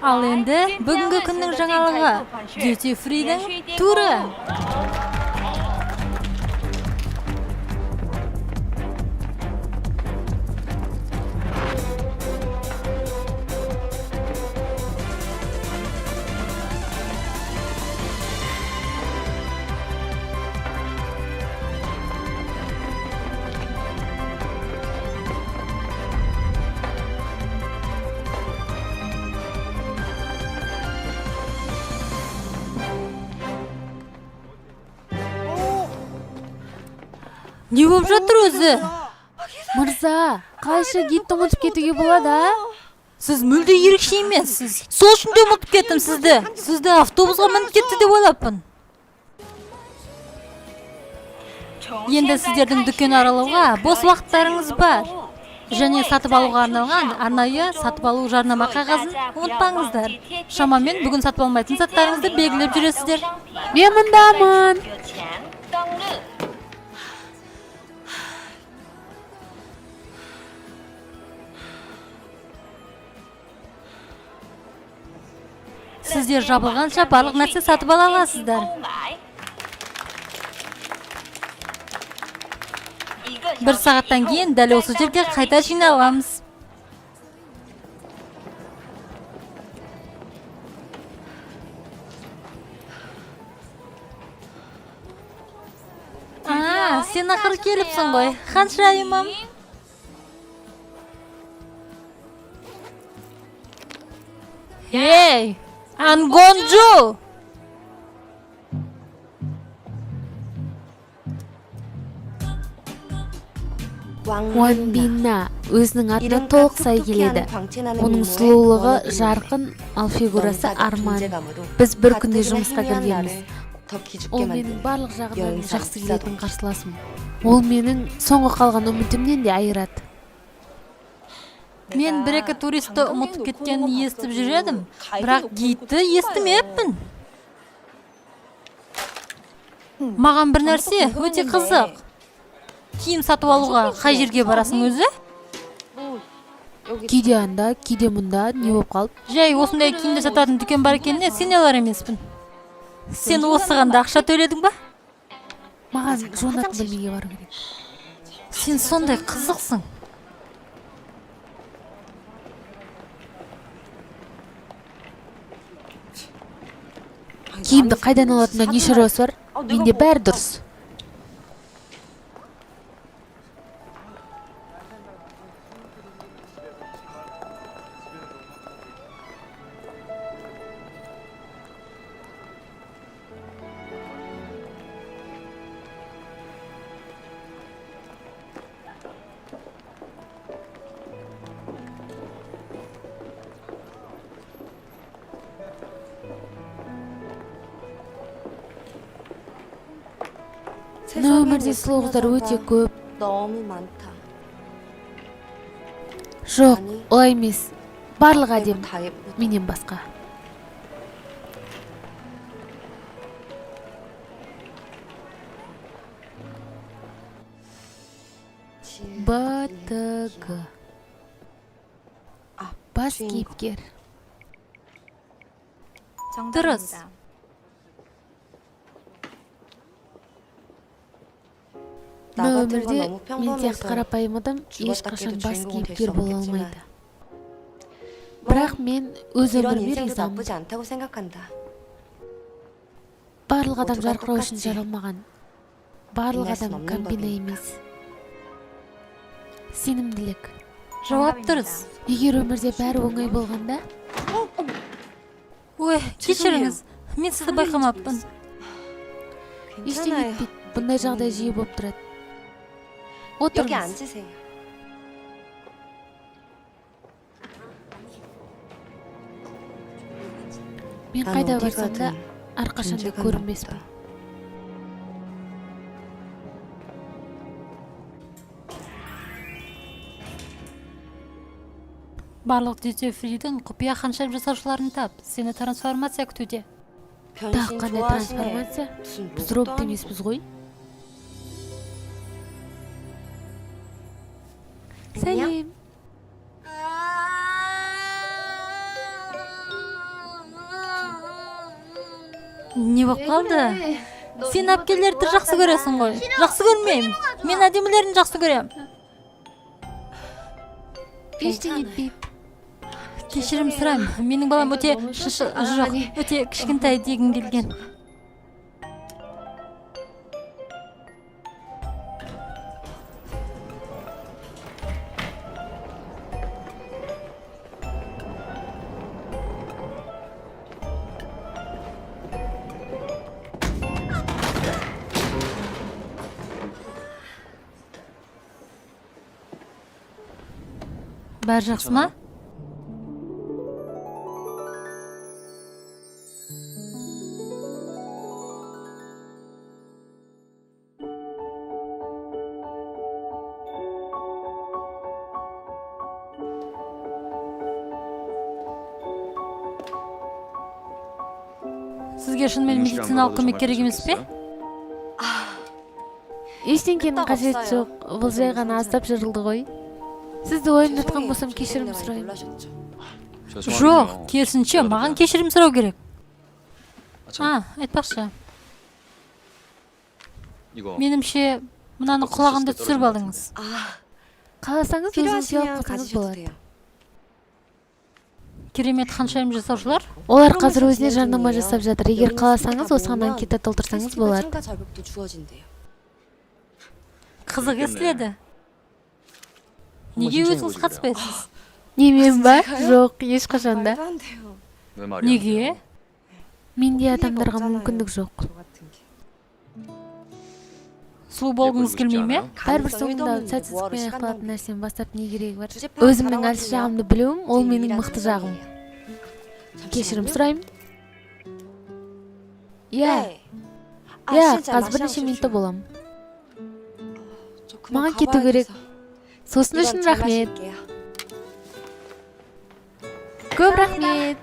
Ал енді бүгінгі күннің жаңалығы Duty Free'дің туры. Не болып жатыр өзі? Мырза, қайшы гидті ұмытып кетуге болады, Сіз мүлде ерекше емессіз. Сол үшін де ұмытып кеттім сізді. Сізді автобусқа мініп кетті деп ойлаппын. Енді сіздердің дүкен аралауға бос уақыттарыңыз бар. Және сатып алуға арналған арнайы сатып алу жарнама қағазын ұмытпаңыздар. Шамамен бүгін сатып алмайтын заттарыңызды белгілеп жүресіздер. Мен мұндамын. Сіздер жабылғанша барлық нәрсе сатып ала аласыздар. Бір сағаттан кейін дәл осы жерге қайта жиналамыз. Сен ақыры келіпсің ғой. Ханшайымым. Ей! Ангонджу! Уан Бинна өзінің атына толық сай келеді. Оның сұлулығы жарқын, ал фигурасы арман. Біз бір күнде жұмысқа кіргенбіз. Ол менің барлық жағынан жақсы келетін қарсыласым. Ол менің соңғы қалған үмітімнен де айырады. Мен бір-екі туристі ұмытып кеткенін естіп жүредім, бірақ гидті естімеппін. Маған бір нәрсе өте қызық. Киім сатып алуға қай жерге барасың өзі? Кейде анда, кейде мұнда, не болып қалып? Жай осындай киімді сататын дүкен бар екеніне сене алар емеспін. Сен осыған да ақша төледің ба? Маған жуынатын бөлмеге бару керек. Сен сондай қызықсың. Киімді қайдан алатында не шаруасы бар? Менде бәрі дұрыс. Өмірде сұлу қыздар өте көп. Жоқ, олай емес. Барлық әдем менен басқа. БТГ. Бас кейіпкер. Дұрыс. Өмірде мен сияқты қарапайым адам ешқашан бас кейіпкер бола алмайды. Бірақ мен өз 이런 өміріме 인생도 ризамын. 나쁘지 않다고 생각한다. Барлық адам Отуға жарқырау үшін 똑같지. жаралмаған. Барлық Білмесін адам 없는 комбина 법이니까. емес. Сенімділік. Жауап дұрыс. Егер өмірде бәрі оңай болғанда, Ой, кешіріңіз. Мен сізді байқамаппын. ештеңе 괜찮아요. етпейді. Бұндай жағдай жиі болып тұрады. 여기 Отырыңыз. 앉으세요. Мен 난 қайда 어디 барсам да 가든 әрқашанда 존재감 көрінбеспін. 없다. Барлық Duty Free'дің құпия ханшайым жасаушыларын тап. Сені трансформация күтуде. Тағы 변신 қандай 좋아하시네. трансформация? 무슨 Біз 로봇도 робот 아니고. емеспіз ғой. Сәлем. Не болып қалды? Сен әпкелерді жақсы көресің ғой. Жақсы көрмеймін. Мен әдемілерін жақсы көрем. Ештеңе етпейді. Кешірім сұраймын. Менің балам өте жоқ, өте кішкентай дегім келген. Бәрі жақсы ма? Сізге шынымен медициналық көмек керек емес пе? Ештеңкенің қажеті жоқ. Бұл жай ғана аздап жырылды ғой. Сізді ойындатқан болсам кешірім сұраймын. Жоқ, керісінше маған кешірім сұрау керек. Айтпақшы. Менімше, мынаны құлағымды түсіріп алдыңыз. Қаласаңыз өзіңіз 필요하시면 алып қалсаңыз 가지셔도 болады. 돼요. Керемет ханшайым жасаушылар? Олар қазір өзіне жарнама жасап жатыр. Егер қаласаңыз, осыған анкета толтырсаңыз 페스티벌 болады. 참가 자격도 주어진대요. Қызық естіледі. Неге өзіңіз қатыспайсыз? Немен ба? Жоқ, ешқашанда. 말도 안 돼요. Неге? Менде адамдарға мүмкіндік жоқ. 저 같은 게. Сұлу болғыңыз келмей ме? Бәрібір 가능성이 соңында 없는데 сәтсіздікпен 뭐하러 시간 аяқталатын 낭비. нәрсені бастап не керегі бар? 주제파 Өзімнің 바라거든요. әлсіз жағымды білуім, ол 제 менің 유일한 мықты жағым. 장점이에요. Кешірім 잠시만요. сұраймын. Иә, 네. 아, иә, 진짜 қазір 마시랑 бірнеше минутта 술 боламын. 저 그만 маған кету 가봐야 керек. 돼서. Сосын 이건 үшін 잘 рахмет. 마실게요. Көп рахмет.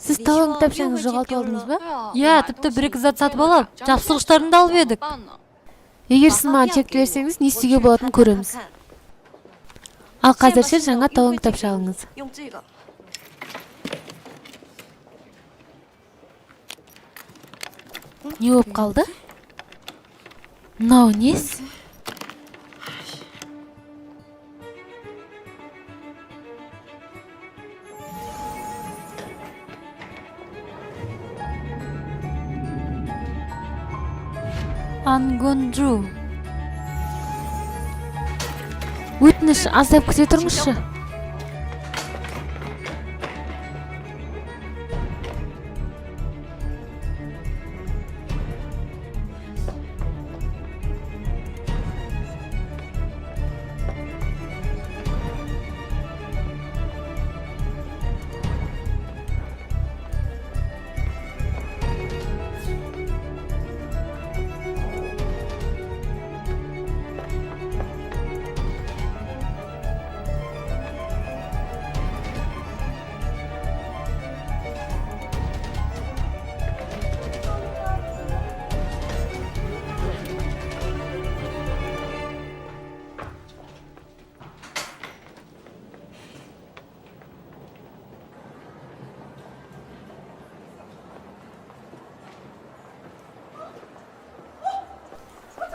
Сіз талон кітапшаңызды жоғалтып алдыңыз ба? Иә, тіпті бір-екі зат сатып алып, жапсырғыштарын да алып едік. Егер сіз маған чекті берсеңіз, не істеуге болатынын көреміз. Ал қазірше жаңа талон кітапша алыңыз. 용지가. Не болып қалды? Мынау несі? Ангонджу. Өтініш, аздап күте тұрыңызшы.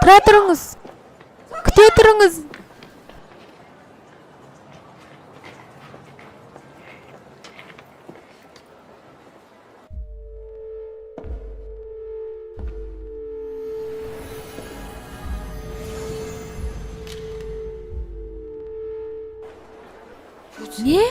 Тұра тұрыңыз. Күте тұрыңыз. Не?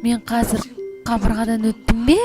Мен қазір қабырғадан өттім бе?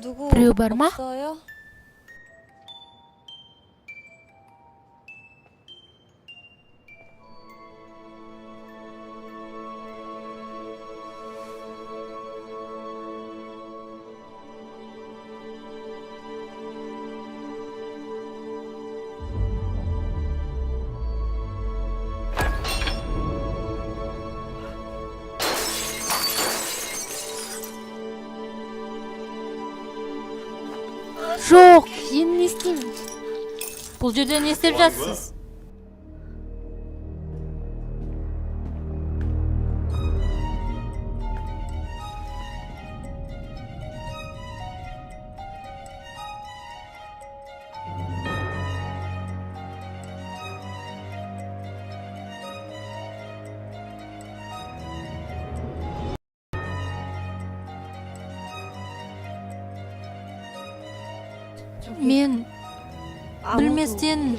біреу бар ма? Жоқ, енді не істеймін? Бұл жерде не істеп жатсыз? Мен білместен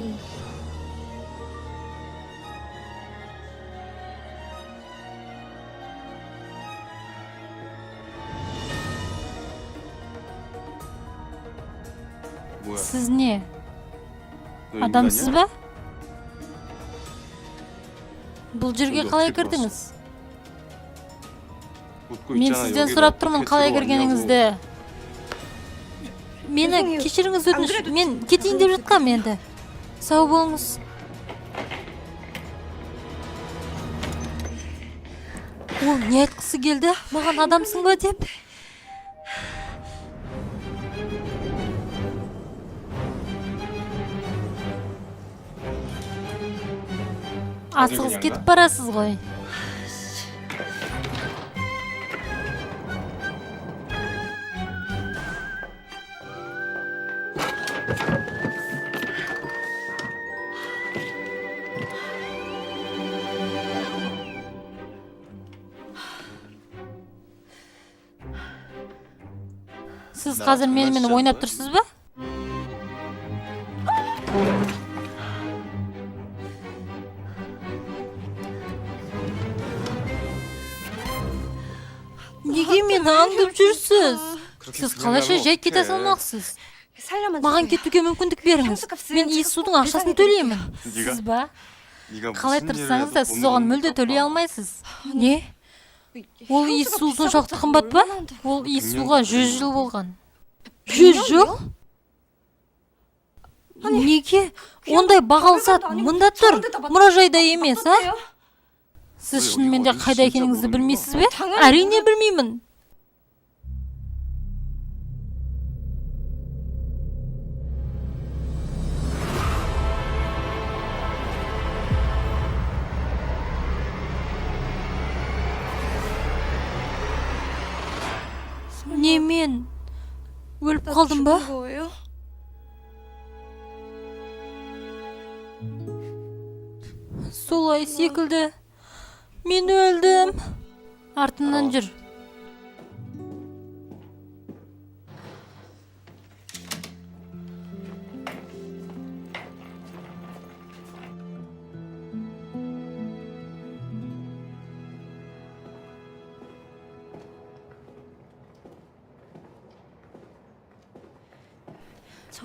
Сіз не? Адамсыз ба? Бұл жерге қалай кірдіңіз? Мен сізден сұрап тұрмын қалай кіргеніңізді. Мені кешіріңіз өтініш, мен кетейін деп жатқам енді. Сау болыңыз. Ол не айтқысы келді? Маған адамсың ба деп? Асығыс кетіп барасыз ғой. Сіз қазір менімен ойнап тұрсыз ба? Неге мені аңдып жүрсіз? Сіз қалайша жай кете салмақсыз? Маған кетуге мүмкіндік беріңіз. Мен иіссудың ақшасын төлеймін. Сіз ба? Қалай тұрсаңыз да сіз оған мүлде төлей алмайсыз. Не? Ол иіссу соншалықты қымбат па? Ол иіссуға 100 жыл болған. Жоқ. Неге? Ондай бағалы зат мында тұр. Мұражайда емес, а? Сіз шынымен де қайда екеніңізді білмейсіз бе? Әрине білмеймін. Не мен өліп қалдым ба? Солай секілді. Мен өлдім. Артымнан жүр.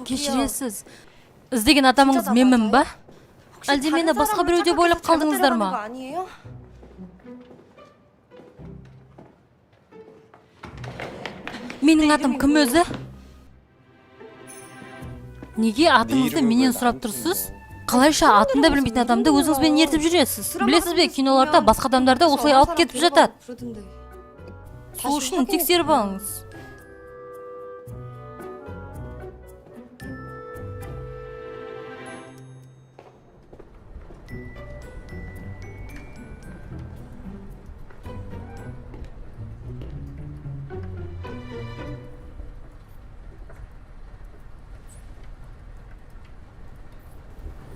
Кешіресіз. Іздеген адамыңыз менмін ба? Әлде мені басқа біреу деп ойлап қалдыңыздар ма? Менің атым кім өзі? Неге атыңызды менен сұрап тұрсыз? Қалайша атында білмейтін адамды өзіңізбен ертіп жүресіз? Білесіз бе, киноларда басқа адамдарды осылай алып кетіп жатады. Сол үшін тексеріп алыңыз.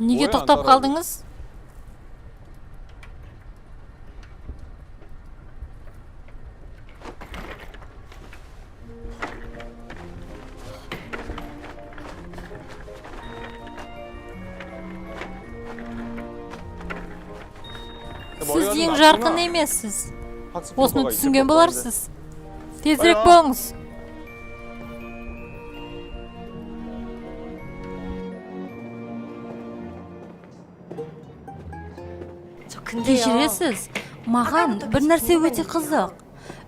Неге тоқтап қалдыңыз? Сіз ең жарқын емессіз. Осыны түсінген боларсыз. Тезірек болыңыз. Кешіресіз, маған бір нәрсе өте қызық.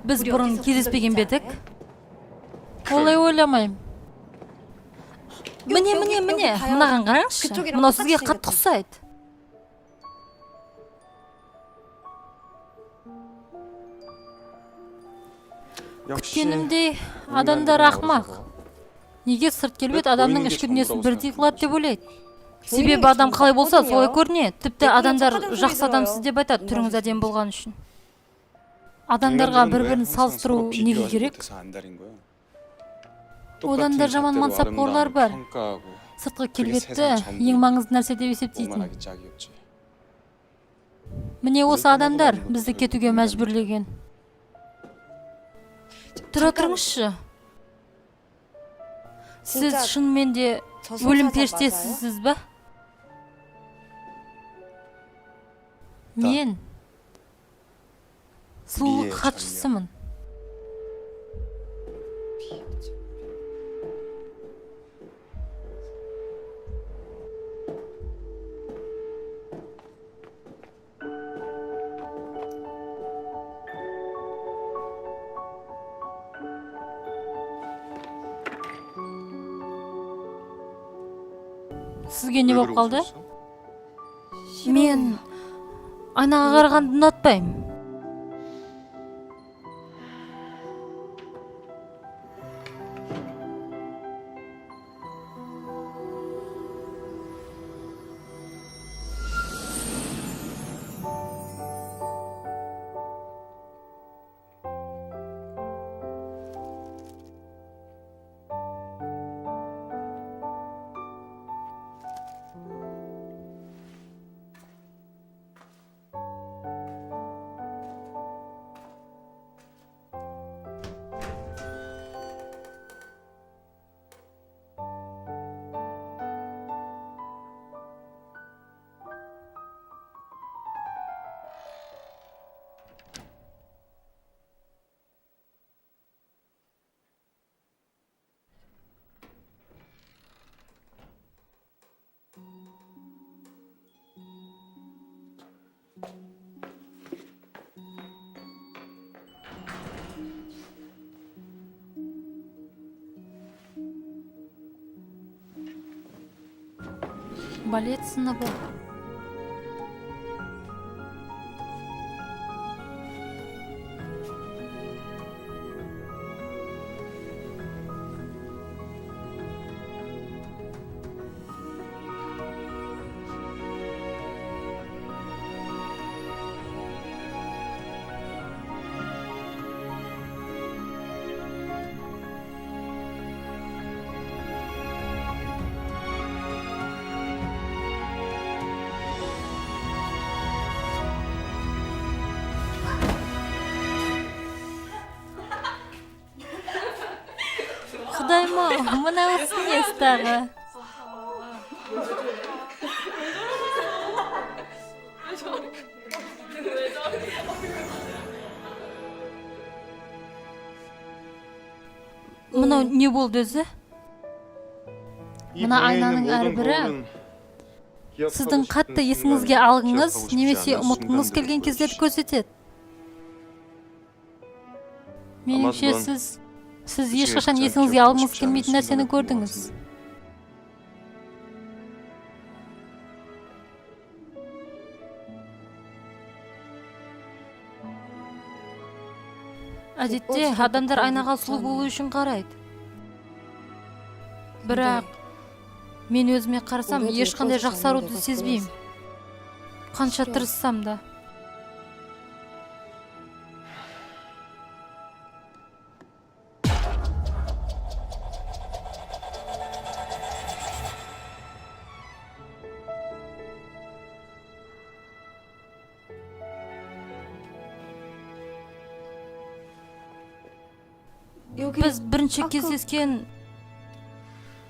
Біз бұрын кездеспеген бедік? Олай ойламайым. Міне, мынаған қараңызшы. Мынау сізге қатты ұқсайды. Күткенімдей, адамдар ақымақ. Неге сырт келбет адамның ішкі дүниесін бірдей қылады деп ойлайды? Себебі адам қалай болса, солай көрінеді. Тіпті адамдар жақсы адамсыз деп айтады, түріңіз әдемі болған үшін. Адамдарға бір-бірін салыстыру неге керек? Одан да жаман мансапқорлар бар. Сыртқы келбетті ең маңызды нәрсе деп есептейтін. Міне осы адамдар бізді кетуге мәжбүрлеген. Тұра тұрыңызшы. Сіз шынымен де өлім періштесісіз ба? Мен сұлулық хатшысымын. Сізге не болып қалды? Мен айнаға қарағанды ұнатпаймын. Балет сыныбы. Құдайма, мынаусы несі тағы? Мынау не болды өзі? Мына айнаның әрбірі сіздің қатты есіңізге алғыңыз немесе ұмытқыңыз келген кездерді көрсетеді. Меніңше сіз ешқашан есіңізге алғыңыз келмейтін нәрсені көрдіңіз. Әдетте адамдар айнаға сұлу болу үшін қарайды. Бірақ мен өзіме қарасам ешқандай жақсаруды сезбеймін. Қанша тырыссам да. Біз бірінші кездескен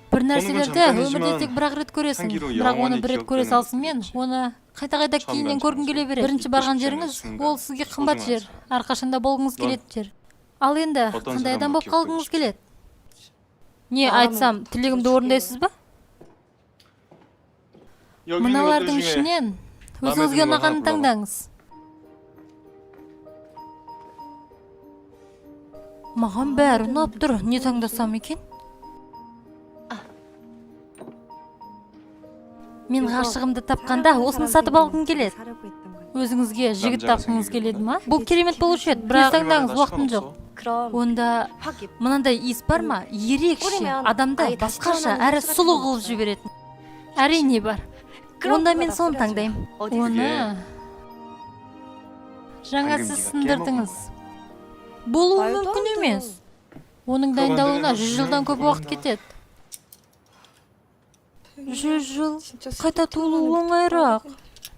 бір нәрселерді өмірде тек бір-ақ рет көресің. Бірақ оны бір рет көре салсымен, оны қайта-қайта кейіннен көргің келе береді. Бірінші барған жеріңіз, ол сізге қымбат жер, әрқашанда болғыңыз келетін жер. Ал енді, қандай адам болып қалғыңыз келеді? Не айтсам, тілегімді орындайсыз ба? Мыналардың ішінен өзіңізге ұнағанын таңдаңыз. Маған бәрі ұнап тұр, не таңдасам екен? Мен ғашығымды тапқанда осыны сатып алғым келеді. Өзіңізге жігіт тапқыңыз келеді ма? Бұл керемет болушы еді, бірақ таңдаңыз, уақытым жоқ. Онда мынандай иіс бар ма? Ерекше, адамды басқаша әрі сұлу қылып жіберетін. Әрине бар. Онда мен соны таңдаймын. Оны жаңа сіз сындырдыңыз. Болуы мүмкін емес. Оның дайындалуына 100 жылдан көп уақыт кетеді. 100 жыл қайта туылу оңайырақ.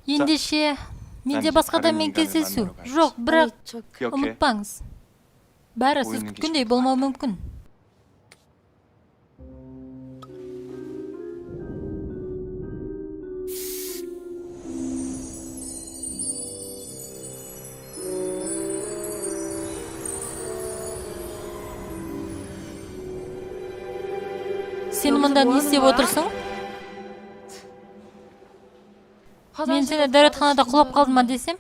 Ендеше, менде басқа адаммен кездесу. Жоқ, бірақ ұмытпаңыз. Бәрі сіз күткендей болмауы мүмкін. Сен мұнда не істеп отырсың? Мен сені дәретханада құлап қалдым десем?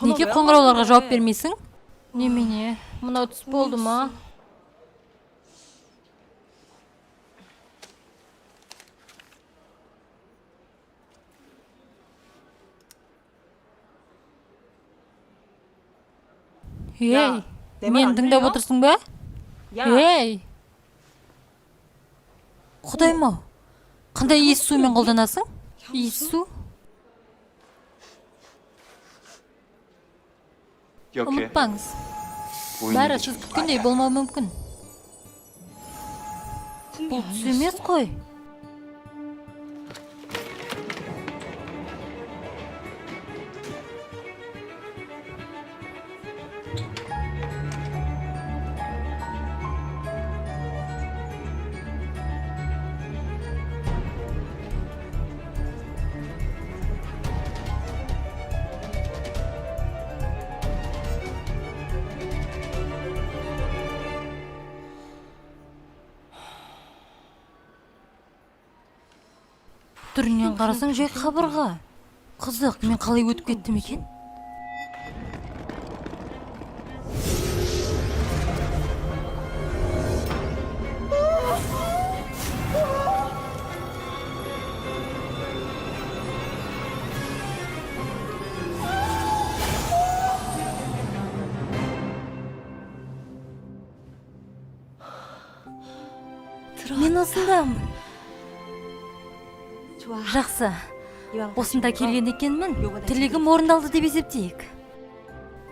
Неге қоңырауларға жауап бермейсің? Немене, мынау түс болды ма? Ей, мен тыңдап отырсың ба? Ей! Құдайым-ау, қандай иіс сумен қолданасың? Иіс су? Ұмытпаңыз. Бәрі сіз күткендей болмауы мүмкін. Бұл түс емес қой. Түрінен қарасаң жай қабырға. Қызық, мен қалай өтіп кеттім екен? осындамын. 좋아. Жақсы. 이왕 Осында 다시 келген екенмін. Тілегім орындалды деп есептейік.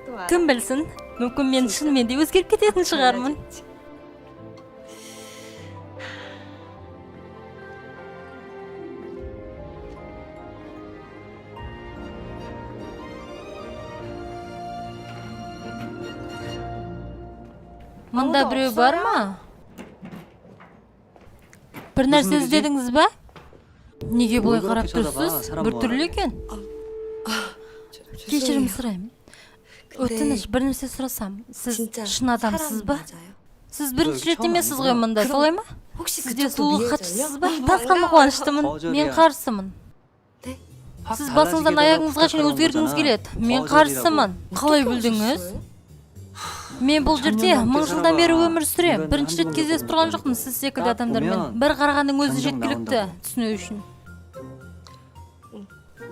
또 알아. Кім білсін? Мүмкін мен шынымен де өзгеріп кететін шығармын. Мұнда біреу бар ма? Бір нәрсе іздедіңіз ба? Неге бұлай қарап тұрсыз? Бір түрлі екен. Кешірім сұраймын. Өтініш, бір нәрсе сұрасам. Сіз шын адамсыз ба? Сіз бірінші рет емессіз ғой мұнда, солай ма? Сізде сұлулық хатшысыз ба? Тасқанға қуаныштымын. Мен қарсымын. Сіз басыңыздан аяғыңызға шейін өзгергіңіз келеді. Мен қарсымын. Қалай білдіңіз? Мен бұл жерде 1000 жылдан бері өмір сүрем. Бірінші рет кездесіп тұрған жоқпын сіз секілді адамдармен. Бір қарағанның өзі жеткілікті түсіну үшін.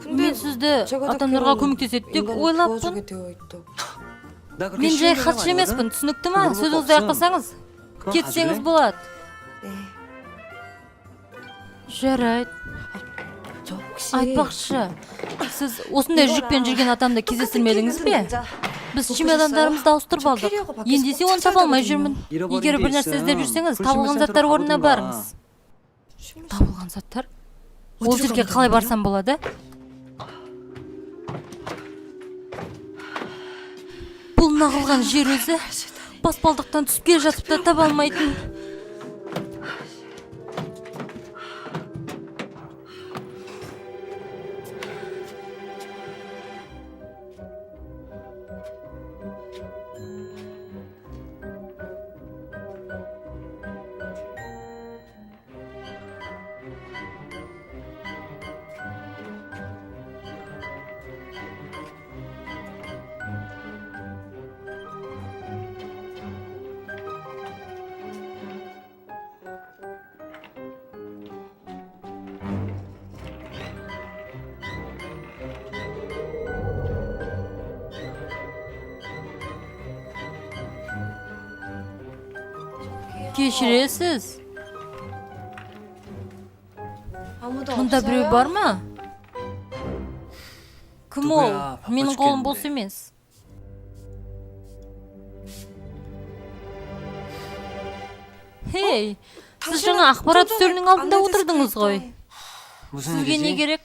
Мен сізді адамдарға көмектеседі деп ойлаппын. Мен жай хатшы емеспін, түсінікті ма? Сөзіңізді аяқтасаңыз, кетсеңіз болады. Жарайды. Айтпақшы, сіз осындай жүкпен жүрген адамды кездестірмедіңіз бе? Біз чемодандарымызды ауыстырып алдық. Ендесе оны таба алмай жүрмін. Егер бір нәрсе іздеп жүрсеңіз, табылған заттар орнына барыңыз. Табылған заттар? Ол жерге қалай барсам болады? Бұл нағылған жер өзі баспалдықтан түсіп келе жатып та таба алмайтын. Кешіресіз. Мұнда біреу бар ма? Кім ол? Менің қолым бос емес. Хей, сіз жаңа ақпарат үстелінің алдында отырдыңыз ғой. Сізге не керек?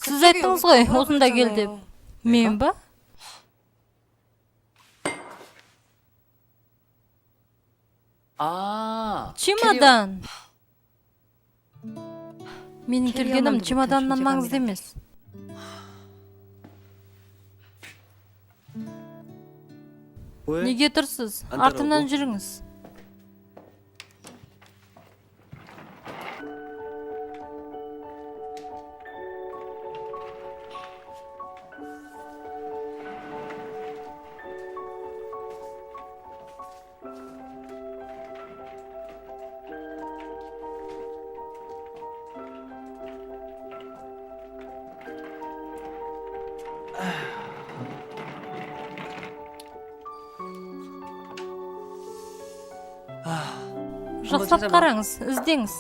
Сіз айттыңыз ғой, осында кел деп. Мен ба? Чемодан. Менің келгенім чемоданнан маңызды емес. Неге тұрсыз? Артымнан жүріңіз. Жақсылап қараңыз, іздеңіз.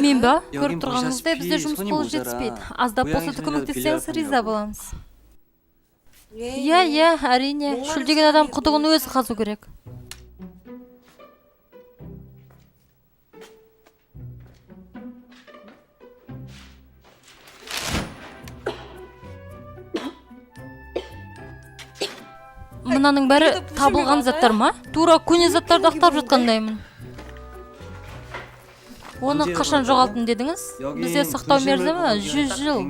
Мен ба? Көріп тұрғаныңыздай бізде жұмыс қолы жетіспейді. Аздап болса да көмектессеңіз риза боламыз. Иә, әрине. Шүлдеген адам құдығын өзі қазу керек. Мынаның бәрі табылған заттар ма? Тура көне заттарды ақтарып жатқандаймын. Оны қашан жоғалтын дедіңіз? Бізде сақтау мерзімі 100 жыл.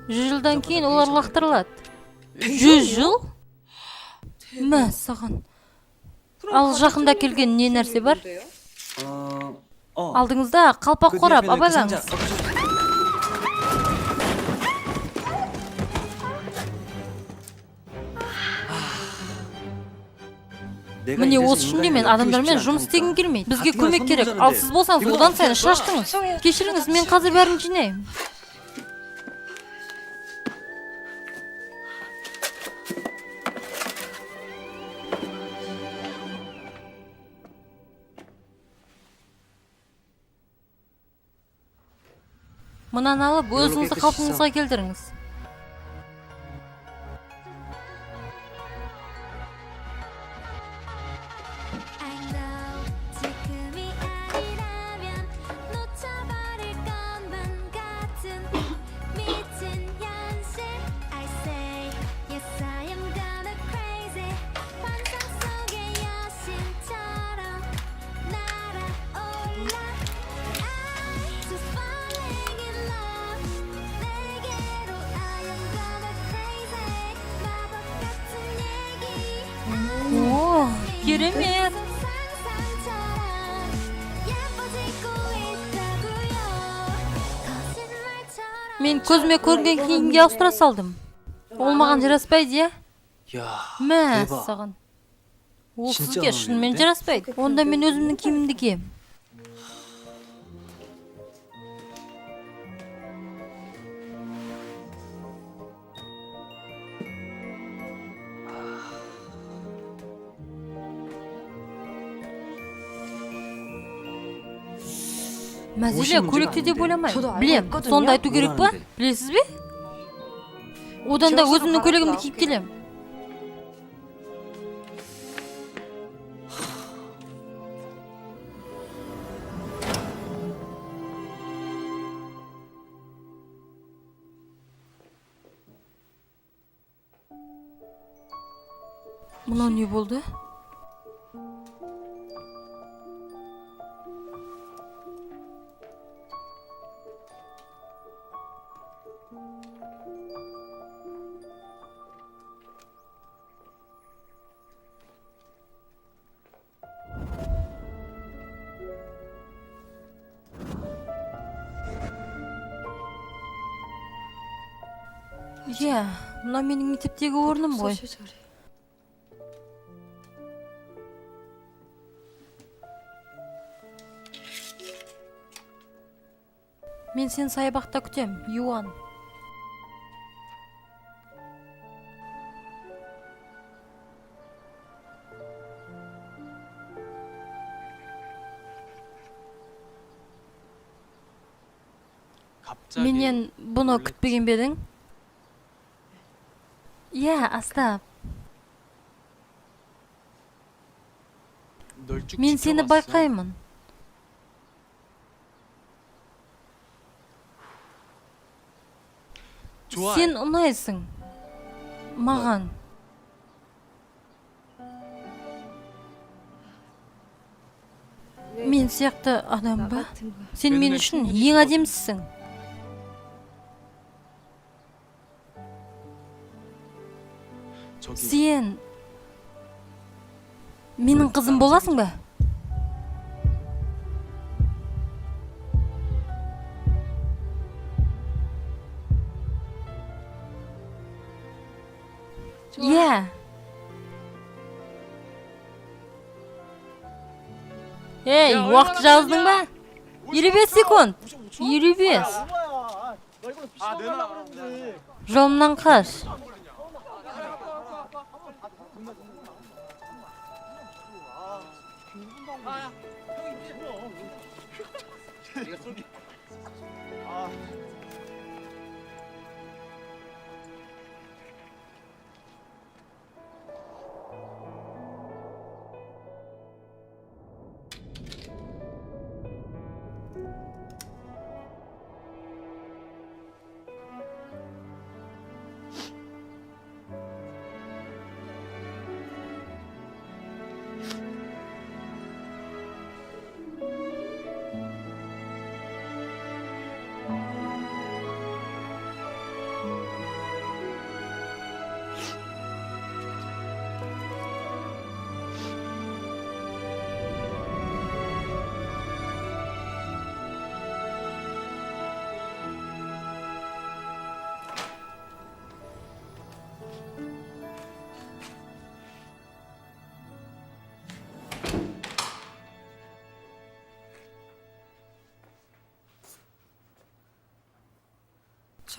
100 жылдан кейін олар лақтырылады. 100 жыл? Мә, саған. Ал жақында келген не нәрсе бар? Алдыңызда қалпақ қорап, абайлаңыз. Міне осы үшін де мен адамдармен жұмыс істегім келмейді. Бізге көмек керек. Ал сіз болсаңыз одан сайын шаштыңыз. Кешіріңіз, мен қазір бәрін жинаймын. Мынаны алып, өзіңізді қалпыңызға келтіріңіз. О, керемет! Мен көзіме көрген киімге ауыстыра салдым. Ол маған жараспайды, 야, Мә, 대박. саған. Ол 진짜 сізге шынымен 어울리는데? жараспайды. Онда мен өзімнің киімімді кием. Мәселе 옷이 көйлекте 문제가 деп 아닌데. ойламаймын. 저도 알고 Білем, 있거든요. сонда айту керек па? 뭐라는데? Білесіз бе? Одан да 저기서 өзімнің 바로 көйлегімді 나올게요. киіп келем. Мынау не болды? Иә, мына менің мектептегі орным ғой. 시절이. Мен сені саябақта күтем, Юан. 갑자기 Менен бұны күтпеген бе едің? Иә, Астап. 널 쭉 Мен сені 지켜봤어. байқаймын. 좋아해. Сен ұнайсың. Маған. Мен сияқты адам 나 ба? 같은 거야. Сен мен үшін ең әдемісің. 저기 Сен менің қызым боласың ба? Иә. Ей, уақыт жаздың ба? 25 секунд. 25. 아, 내놔. Жолымнан қаш.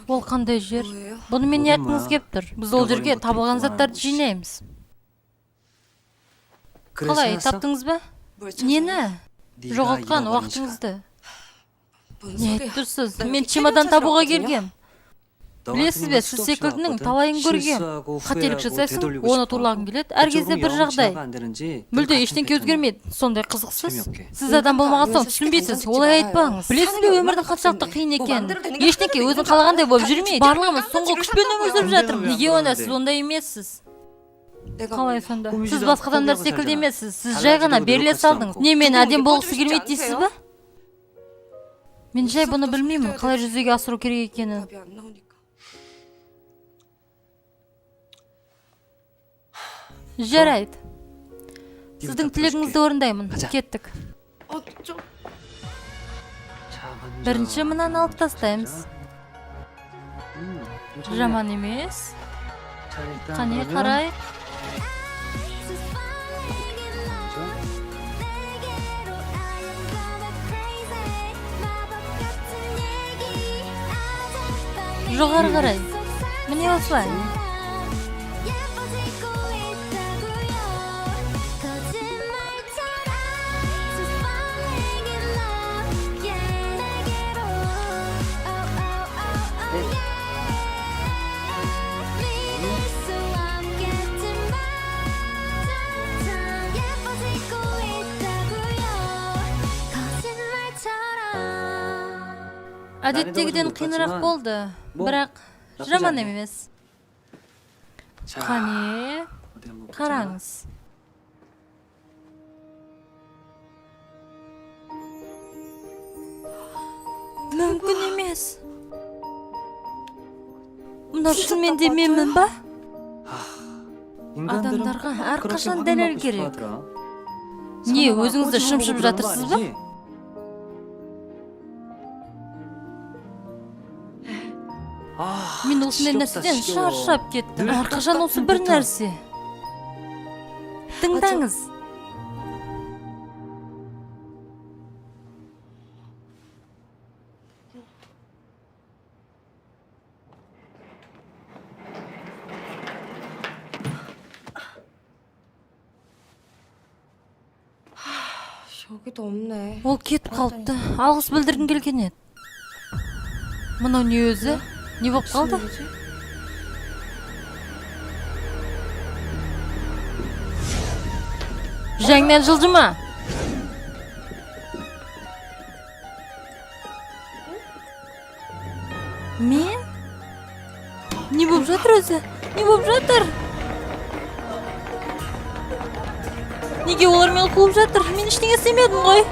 Ол қандай жер? 뭐예요? Бұнымен не айтқыңыз 뭐야? кеп тұр? Біз ол жерге 잃어버린 것도 табылған 있고 заттарды 하는 жинаймыз. 그래 Қалай, 찾았어? таптыңыз ба? 뭘 찾아요? Нені? 네가 Жоғалтқан 잃어버린 시간. уақытыңызды. Не айтып тұрсыз? Мен чемодан табуға келгем. Білесіз бе, сіз секілдінің талайын көргем. Қателік жасайсың, оны турлагың келеді. Әр кезде бір жағдай. Мүлде ештеңке өзгермейді. Сондай қызықсыз. Сіз адам болмаған соң түсінбейсіз. Олай айтпаңыз. Білесіз бе, өмірдің қаншалықты қиын екенін. Ештеңке өзің қалағандай болып жүрмейді. Барлығымыз соңғы күшпен өмір сүріп жатырмыз. Неге онда сіз ондай емессіз? Қалай сонда? Сіз басқа адамдар секілді емессіз. Сіз жай ғана беріле салдыңыз. Не, мен әдем болғысы келмейді дейсіз бе? Мен жай бұны білмеймін, қалай жүзеге асыру керек екенін. 답이 안 나오니까. Жарайды. Сіздің тілегіңізді орындаймын. Кеттік. 좀 Бірінші мынаны алып тастаймыз. Жаман емес. Қане қарайық. Жоғары қарай. Міне осылай. Әдеттегіден қиынырақ болды, бірақ жаман емес. Қане, қараңыз. Мүмкін емес. Мұна шынымен де менмін ба? Адамдарға әрқашан дәлел керек. Не, өзіңізді шымшып жатырсыз ба? Мен осындай нәрседен шаршап кеттім. Әрқашан осы бір нәрсе. Тыңдаңыз. 여기도 없네. Ол кетіп қалыпты. Алғыс білдіргім келген еді. Мынау не өзі? Не болып қалды? Жаңнан жылжыма. Мен? Не болып жатыр өзі? Не болып жатыр? Неге олар мені қуып жатыр? Мен ештеңе істемедім ғой.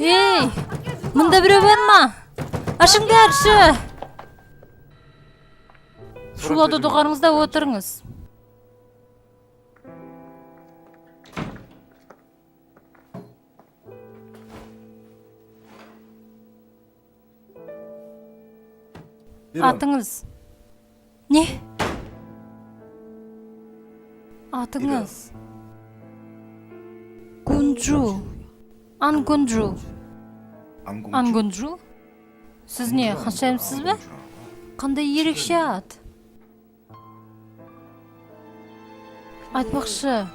Ей, мұнда біреу бар ма? Ашыңдаршы. Шулады доғарыңызда отырыңыз. Атыңыз. Не? Атыңыз. Гунджу. Ангунджу. Ангунджу? Сіз не, ханшайымсыз бе? Қандай ерекше ат? Айтпақшы,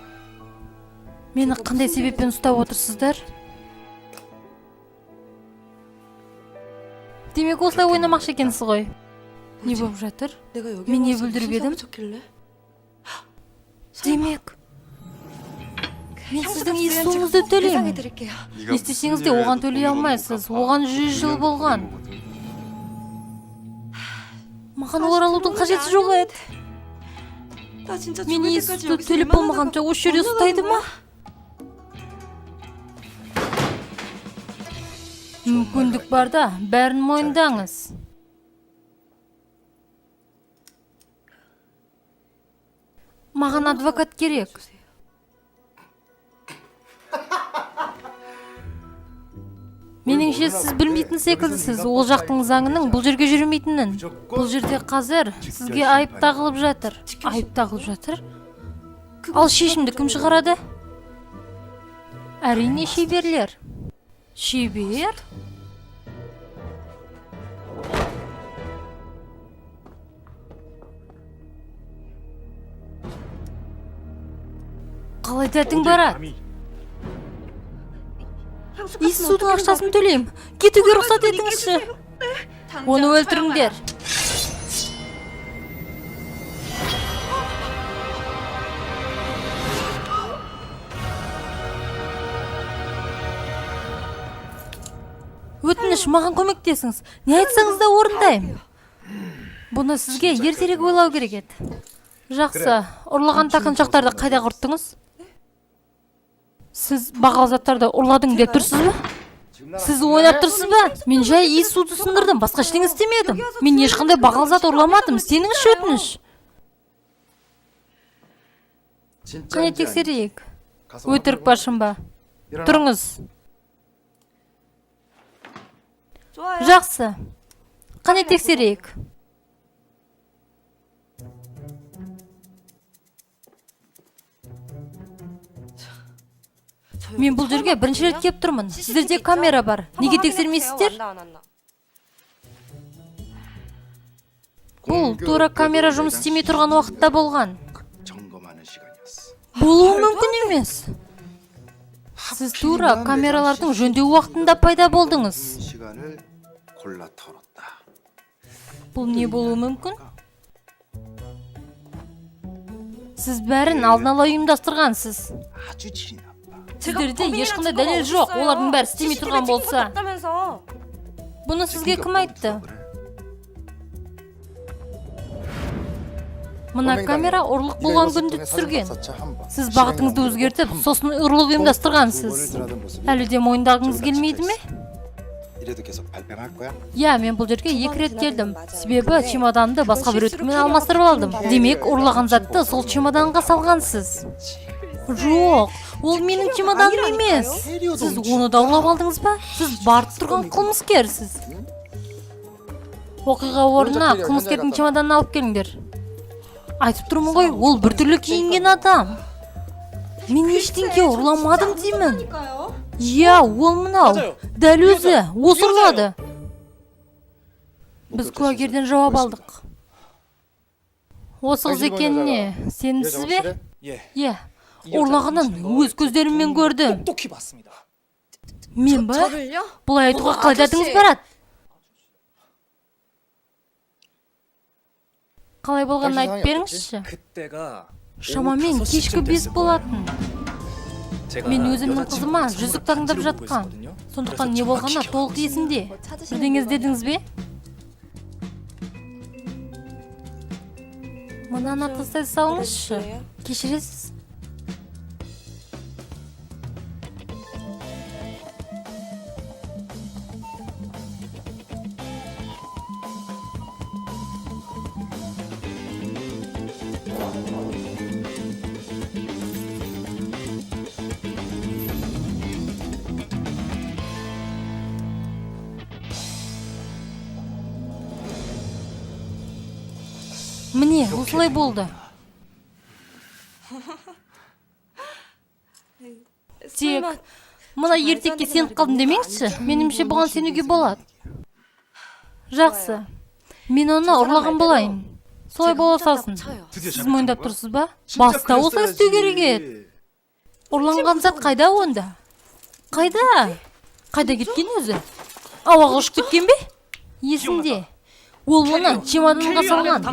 мені қандай себеппен ұстап отырсыздар? Демек осылай ойнамақшы екенсіз ғой. Не болып жатыр? Мен не бүлдіріп едім? Демек, мен сіздің естуіңізді төлеймін. Естесеңіз де оған төлей алмайсыз. Оған 100 жыл болған. Маған оралудың қажеті жоқ еді. Мен естуді төлеп болмағанша осы жерде ұстайды ма? Мүмкіндік бар да, бәрін мойындаңыз. Маған адвокат керек. Меніңше сіз білмейтін секілдісіз, ол жақтың заңының бұл жерге жүрмейтінін. Бұл жерде қазір сізге айып тағылып жатыр. Айып тағылып жатыр? Ал шешімді кім шығарады? Әрине шеберлер. Шебер? Қалай тәтің барады? Иіссудың ақшасын төлейм. Кетуге рұқсат етіңізші. Оны өлтіріңдер. Өтініш, маған көмектесіңіз. Не айтсаңыз да орындаймын. Бұны сізге ертерек ойлау керек еді. Жақсы, ұрлаған тақыншақтарды қайда құрттыңыз? Сіз бағалы заттарды ұрладың деп тұрсыз ба? Сіз ойнап тұрсыз ба? Мен жай иіссуды сындырдым, басқа ештеңе істемедім. Мен ешқандай бағалы зат ұрламадым, істеңізші өтініш. Қане тексерейік. Өтірік башым ба? Тұрыңыз. Жақсы. Қане тексерейік. Мен бұл жерге бірінші рет кеп тұрмын. Сіздерде камера бар. Неге тексермейсіздер? Бұл тура камера жұмыс істемей тұрған уақытта болған. Болуы мүмкін емес. Сіз тура камералардың жөндеу уақытында пайда болдыңыз. Бұл не болуы мүмкін? Сіз бәрін алдын ала ұйымдастырғансыз. Сіздерде ешқандай дәлел жоқ, олардың бәрі істемей тұрған болса. Бұны сізге кім айтты? Мына камера ұрлық болған күнді түсірген. Сіз бағытыңызды өзгертіп, сосын ұрлық ұйымдастырғансыз. Әлі де мойындағыңыз келмейді ме? Я, мен бұл жерге 2 рет келдім. Себебі чемоданды басқа бір өткімен алмастырып алдым. Демек, ұрлаған затты сол чемоданға салғансыз. Жоқ, ол менің чемоданым емес. Сіз оны да ұрлап алдыңыз ба? Сіз барып тұрған қылмыскерсіз. Оқиға орнына қылмыскердің чемоданын алып келіңдер. Айтып тұрмын ғой, ол біртүрлі киінген адам. Мен ештеңке ұрламадым деймін. Я, ол мынау. Дәл өзі, осы ұрлады. Біз куәгерден жауап алдық. Осы қыз екеніне сенімсіз бе? Иә, ұрлағанын өз көздеріммен көрдім. Мен ба? Бұлай айтуға қалай дәтіңіз барады? Қалай болғанын айтып беріңізші. Шамамен кешкі 5 болатын. Мен өзімнің қызыма жүзік таңдап жатқан. Сондықтан не болғаны толық есімде. Бірдеңе іздедіңіз бе? Мынаны тастай салыңызшы. Кешіресіз. Міне, осылай болды. Тек, мына ертекке сеніп қалдым демеңізші, менімше бұған сенуге болады. Жақсы, мен оны ұрлаған болайын. Солай бола салсын. Сіз мойындап тұрсыз ба? Баста осылай істеу керек еді. Ұрланған зат қайда онда? Қайда? Қайда кеткен өзі? Ауаға ұшып кеткен бе? Есімде. Ол оны чемоданға салған.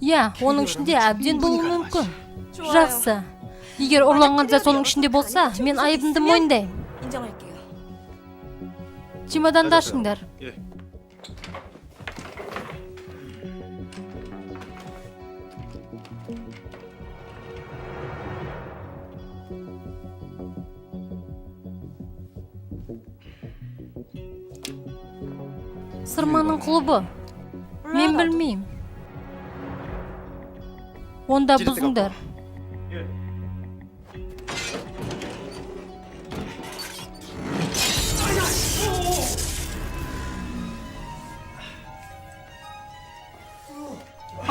Я, оның ішінде әбден болуы мүмкін. Жақсы. Егер ұрланған зат соның ішінде болса, мен айыбымды мойындаймын. Чемоданды ашыңдар. Сырманың клубы. Мен білмейм. Онда бұзыңдар.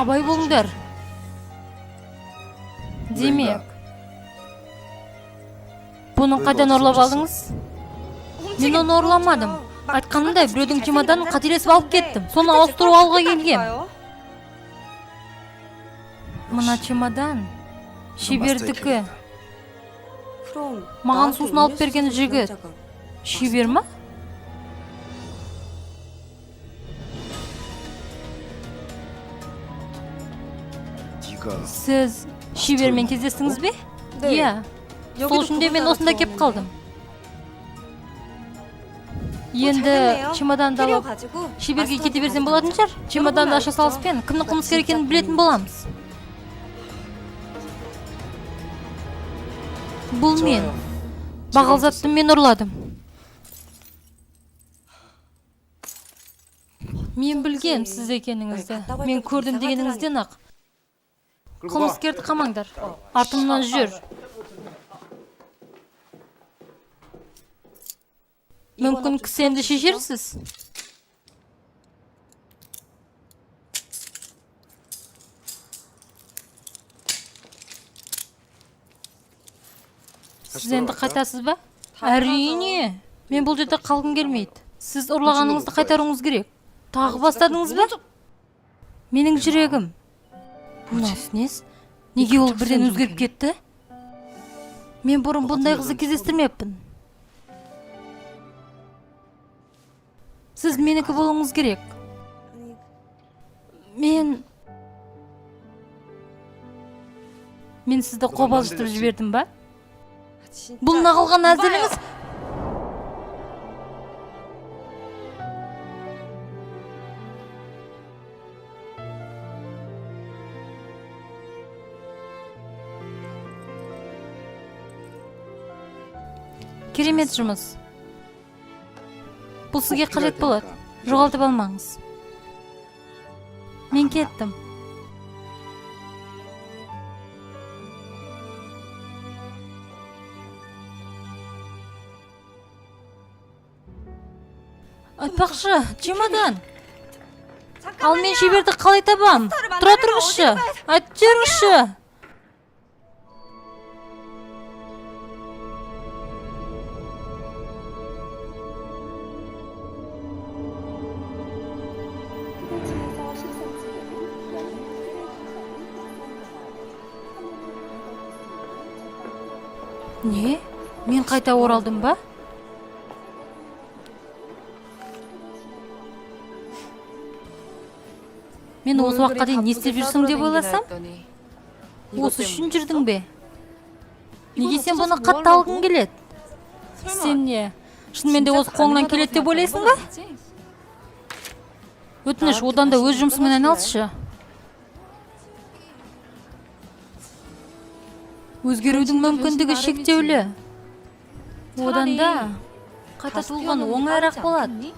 Абай болыңдар. Демек, бұны қайдан ұрлап алдыңыз? Мен оны ұрламадым. Айтқанымдай біреудің чемоданын қателесіп алып кеттім. Соны ауыстырып алуға келгем. Мына чемодан шебердікі. Маған сусын алып берген жігіт. Шебер ма? Сіз шебермен кездестіңіз бе? Иә. Сол үшін де мен осында кеп қалдым. Енді чемоданды алып шеберге кете берсем болатын шығар. Чемоданды аша салыспен кімнің қылмыскер екенін білетін боламыз. Бұл мен. Бағал затты мен ұрладым. Мен білгем сіз екеніңізді. Мен көрдім дегеніңізден ақ. Қылмыскерді қамаңдар. Артымнан жүр. Мүмкін кісенді шешерсіз. Сіз енді қайтасыз ба? Әрине. Мен бұл жерде қалғым келмейді. Сіз ұрлағаныңызды қайтаруыңыз керек. Тағы бастадыңыз ба? Менің жүрегім. Нес? Неге ол бірден өзгеріп кетті? Мен бұрын бұндай қызды кездестірмеппін. Сіз менікі болуыңыз керек. Мен сізді қобалжытып жібердім ба? Бұл нағылған әзіліңіз? Керемет жұмыс. Бұл сізге қажет болады. Жоғалтып алмаңыз. Мен кеттім. Айтпақшы, чемодан. Ал мен шеберді қалай табам? Тұра тұрыңызшы. Айтып жүріңізші. Не? Мен қайта оралдым ба? Мен осы уақытқа дейін не істеп жүрсің деп ойласам? Осы үшін жүрдің бе? Неге сен бұны қатты алғың келеді? Сен не? Шынымен де осы қолыңнан келеді деп ойлайсың ба? Өтініш, одан да өз жұмысымен айналысшы. Өзгерудің мүмкіндігі шектеулі. Одан да қайта туылған оңайырақ болады.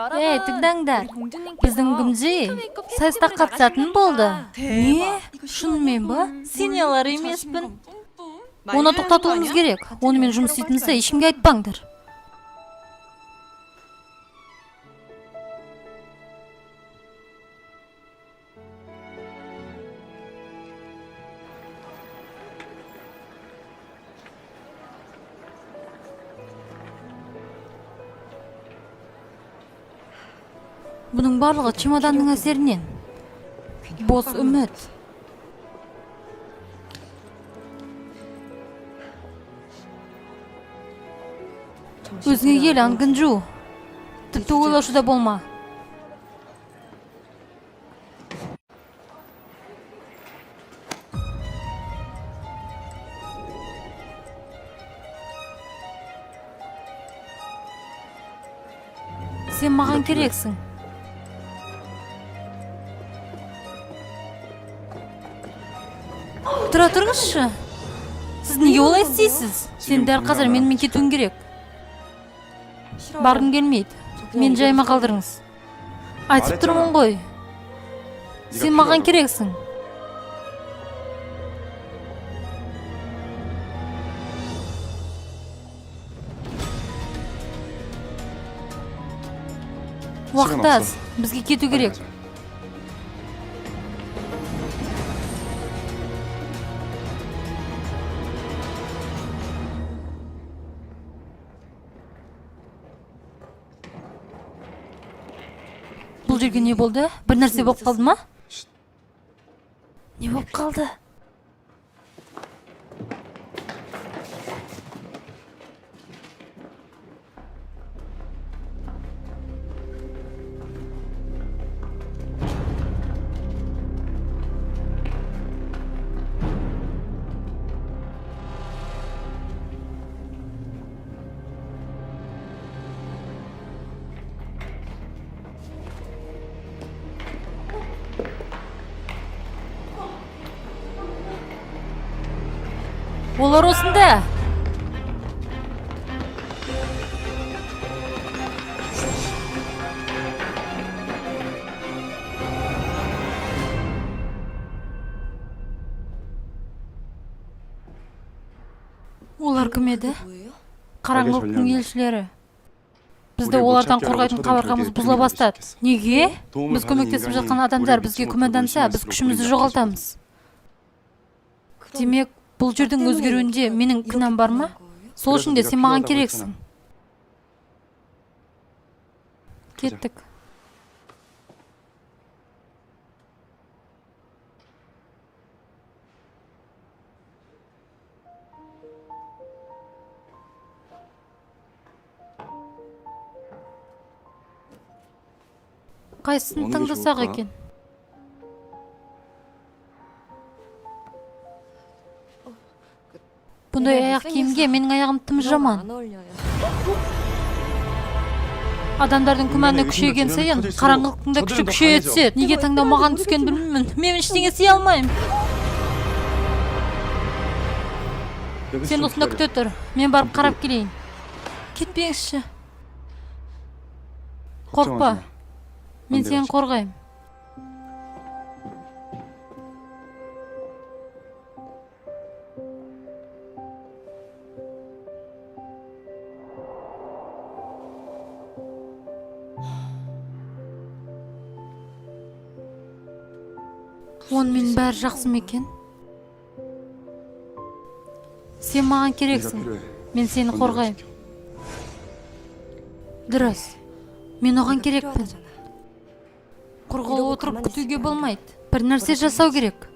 Тыңдаңдар. Біздің күмжи сайыста қатысатын болды. Не? Шынымен ба? Сен алар емеспін. Оны тоқтатуымыз керек. Онымен жұмыс істейтінімізді ешкімге айтпаңдар. Бұның барлығы чемоданның әсерінен. Бос үміт. Өзіңе ел Ангынжу. Тіпті ойлаушы да болма. Сен маған керексің. Тұра тұрыңызшы. Сіз неге олай істейсіз? Сен дәл қазір менімен кетуің керек. Барғым келмейді. Мен жайыма қалдырыңыз. Айтып тұрмын ғой. Сен маған керексің. Уақыт аз. Бізге кету керек. Бұл жерге не болды? Бір нәрсе болып қалды ма? Не болып қалды? Олар осында. Олар кім еді? Қараңғылықтың елшілері. Бізді олардан қорғайтын қабырғамыз бұзыла бастады. Неге? Біз көмектесіп жатқан адамдар бізге күмәнданса, біз күшімізді жоғалтамыз. Демек, бұл жердің өзгеруінде менің күнәм бар ма? Сол үшін де сен маған керексің. Кеттік. Қайсысын таңдасақ екен? Бұндай аяқ киімге менің аяғым тым жаман. Адамдардың күмәні күшейген сайын, қараңғылықтың да күші күшейе түседі. Неге таңдамаған түскен білмеймін. Мен ештеңе істей алмаймын. Сен осында күте тұр. Мен барып қарап келейін. Кетпеңізші. Қорқпа. Мен сені қорғаймын. Онымен бәрі жақсы ма екен? Сен маған керексің. Мен сені қорғаймын. Дұрыс. Мен оған керекпін. Құрғылы отырып күтуге болмайды. Бір нәрсе жасау керек.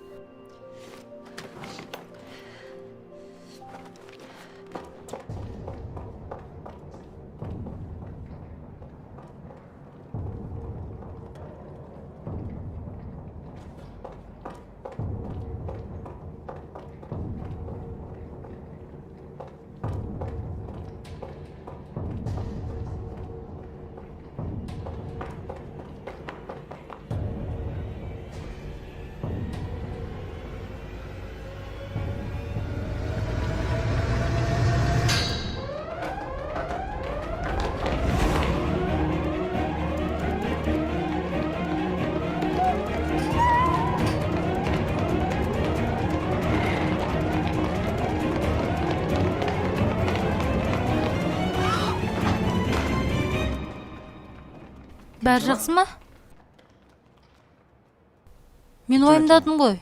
Бәрі жақсы ма? Мен ойымдадым ғой.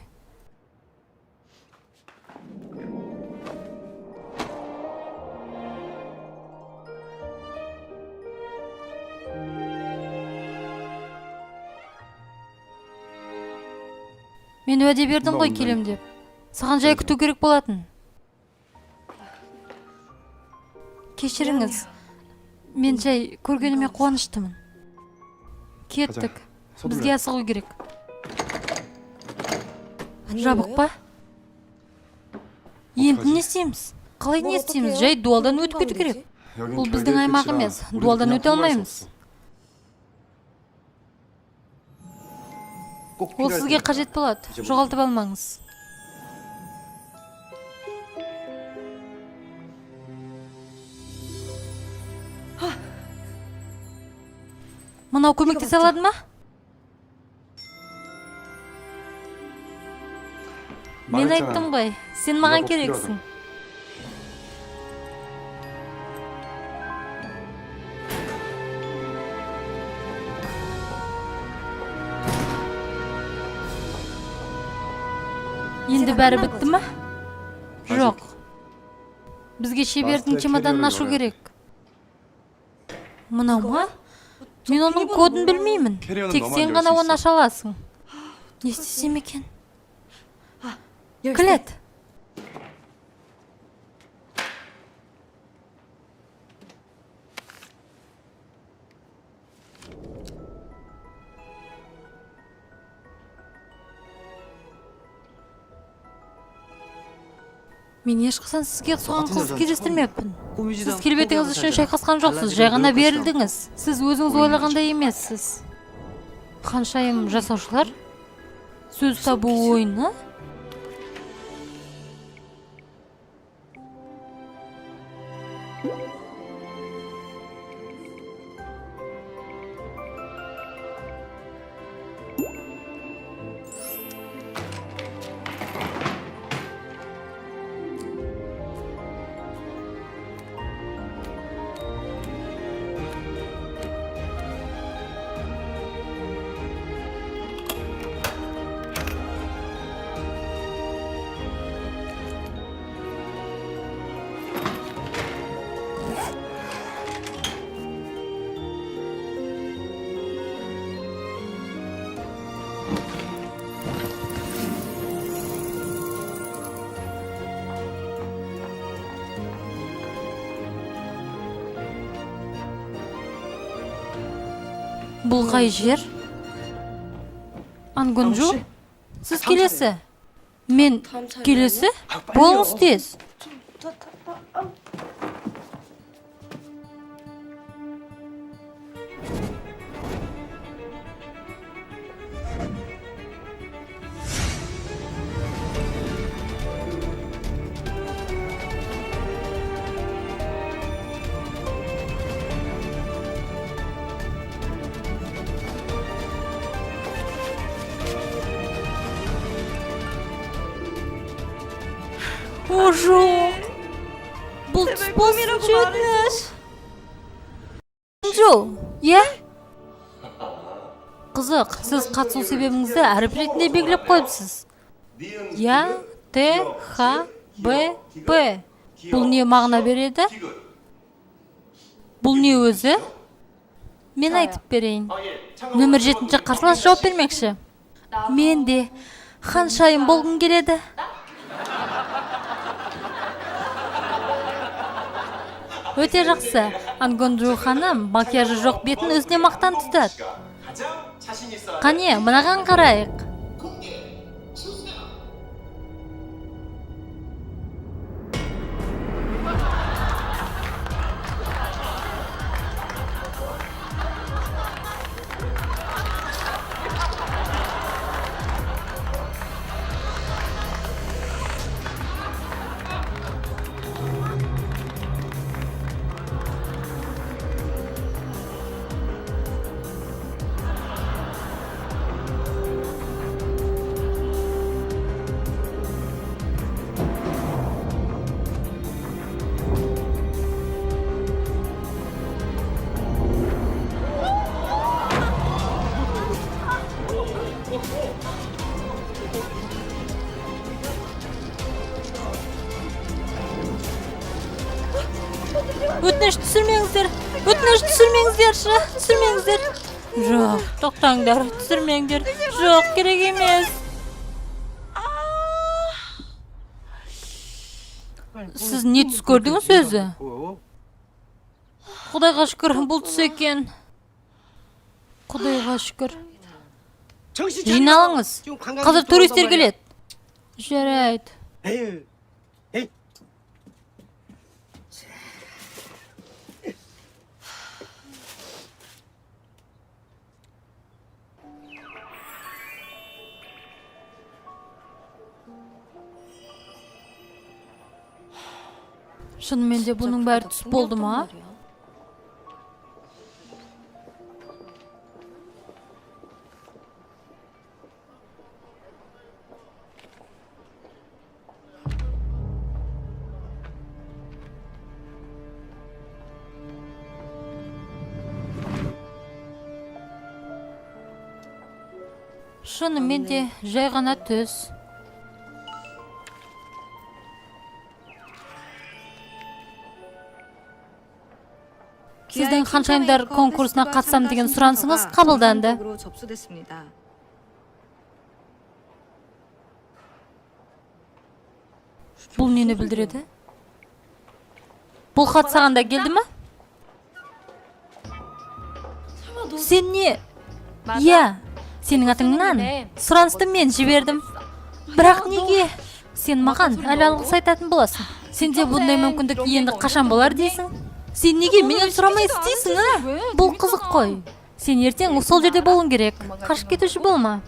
Мен уәде бердім ғой келем деп. Саған жай күту керек болатын. Кешіріңіз. Мен жай көргеніме қуаныштымын. Кеттік. Бізге асығу керек. Жабық па? Енді не істейміз? Қалай не істейміз? Жай дуалдан өтіп кету керек. Бұл біздің аймақ емес. Дуалдан өте алмаймыз. 꼭 Ол 필요할 сізге 테니까 қажет болады. 잊어버리지 Жоғалтып алмаңыз. Мынау көмектесе алады ма? Мен 말했잖아. айттым ғой, сен маған Неге керексің. Енді бәрі бітті ма? Жоқ. Бізге шебердің чемоданын ашу керек. Мынау ма? Мен оның кодын білмеймін. Тек сен ғана оны аша аласың. Не істесем екен? Кілет. Мен ешқашан сізге соған қыз кездестірмеппін. Сіз келбетіңіз үшін шайқасқан жоқсыз, жай ғана берілдіңіз. Сіз өзіңіз ойлағандай емессіз. Ханшайым жасаушылар? Сөз табу ойыны? Бұл қай жер? Ангонжу? Сіз келесі? Мен келесі? Болыңыз тез. О, жоқ. Бұл түс болсын өтініш. Анжу, е? Қызық, сіз қатысу себебіңізді әріп ретінде белгілеп қойыпсыз. Я, Т, Х, Б, П. Бұл не мағына береді? Бұл не өзі? Мен айтып берейін. Нөмір 7-ші қарсылас жауап бермекші. Мен де ханшайым болғым келеді. Өте жақсы. Ангонжу ханым макияжы жоқ бетін өзіне мақтан тұтады. Қане, мынаған қарайық. Өтініш түсірмеңіздер. Өтініш түсірмеңіздерші. Түсірмеңіздер. Жоқ, тоқтаңдар. Түсірмеңдер. Жоқ, керек емес. Сіз не түс көрдіңіз өзі? Құдайға шүкір, бұл түс екен. Құдайға шүкір. Жиналыңыз. Қазір туристер келеді. Жарайды. Шынымен де бұның бәрі түс болды ма? Шынымен де жай ғана түс. Сіздің ханшайымдар конкурсына қатысам деген сұранысыңыз қабылданды. Бұл нені білдіреді? Бұл хат саған да келді ме? Сен не? Иә, сенің атыңнан сұранысты мен жібердім. Бірақ неге? Сен маған әлі алғыс айтатын боласың. Сенде бұндай мүмкіндік енді қашан болар дейсің? Сен неге менен сұрамай істейсің, а? Бұл қызық қой. Сен ертең сол жерде болуың керек. Қашып кетуші болма.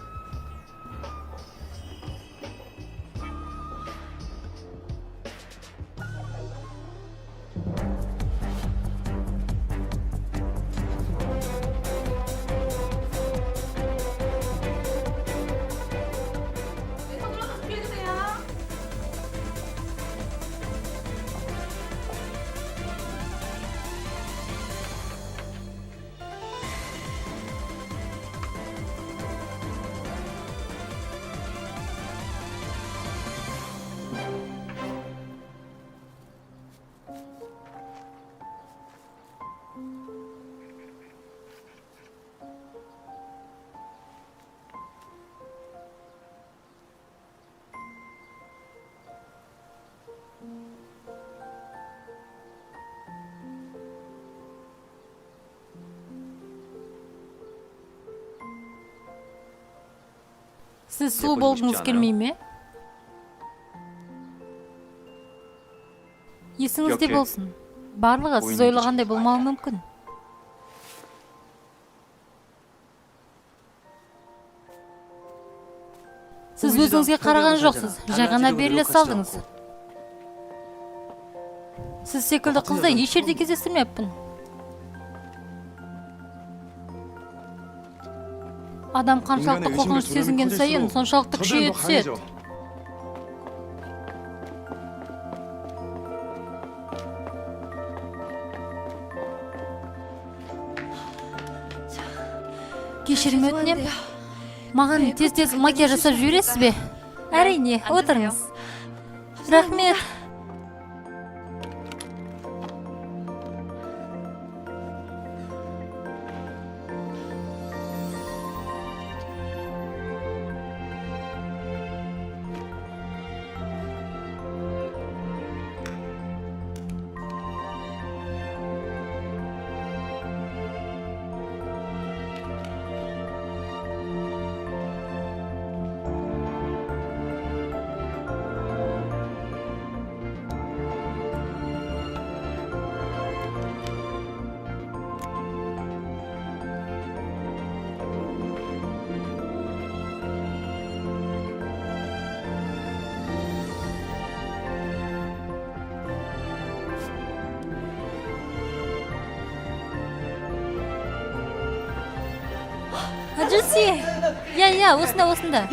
Сіз сұлу болғыңыз келмей ме? Есіңізде болсын. Барлығы сіз ойлағандай болмауы мүмкін. Сіз өзіңізге қараған жоқсыз, жай ғана беріле салдыңыз. Сіз секілді қызды еш жерде кездестірмеппін. Адам қаншалықты қорқыныш сезінген сайын соншалықты күшейе түседі. Кешірім өтінем. Маған тез-тез макияж жасап жібересіз бе? Әрине, отырыңыз. Рахмет. Аджуси! Я, осында.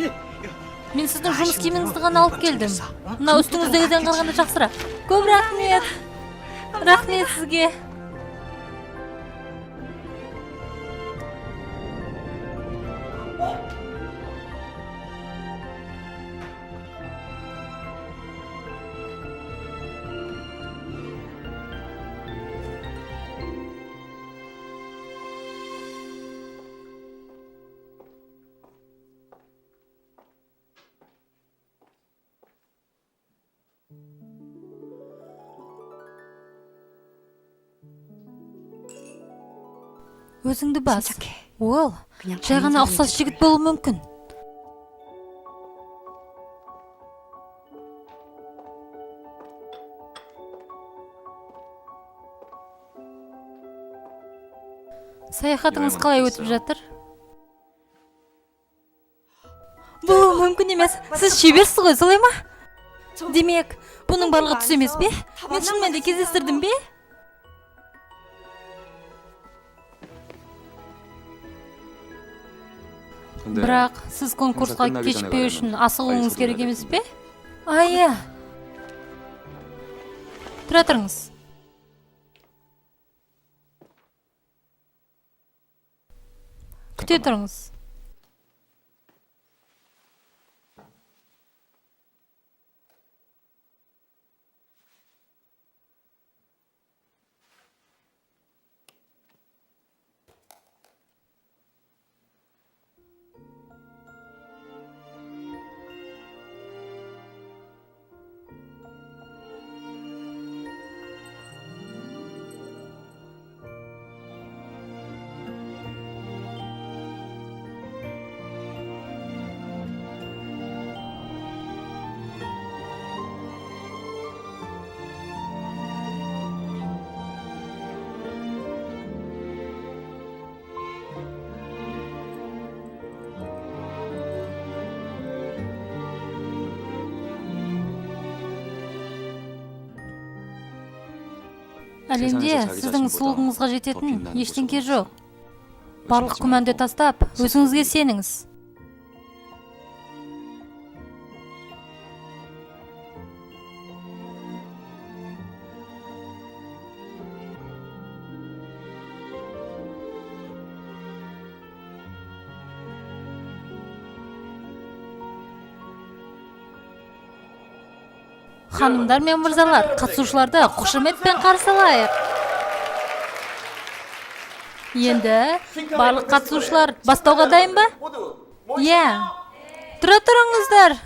Мен сіздің жұмыс киіміңізді ғана алып келдім. Мына үстіңіздегіден қалғанда жақсырақ. Көп рахмет. Рахмет сізге. Өзіңді бас. Ол, жай ғана ұқсас жігіт болуы мүмкін. Саяхатыңыз қалай өтіп жатыр? Бұл мүмкін емес. Сіз шеберсіз ғой, солай ма? Демек, Бұның барлығы түс емес пе? Мен шынымен де кездестірдім бе? Бірақ сіз конкурсқа кешікпеу үшін асығуыңыз керек емес пе? Иә. Тұра тұрыңыз. Күте тұрыңыз. Әлемде сіздің сұлулығыңызға жететін ештеңке жоқ. Барлық күмәнді тастап, өзіңізге сеніңіз. Ханымдар мен мырзалар, қатысушыларды қошеметпен қарсы алайық. Енді барлық қатысушылар бастауға дайын ба? Иә. Тұра тұрыңыздар.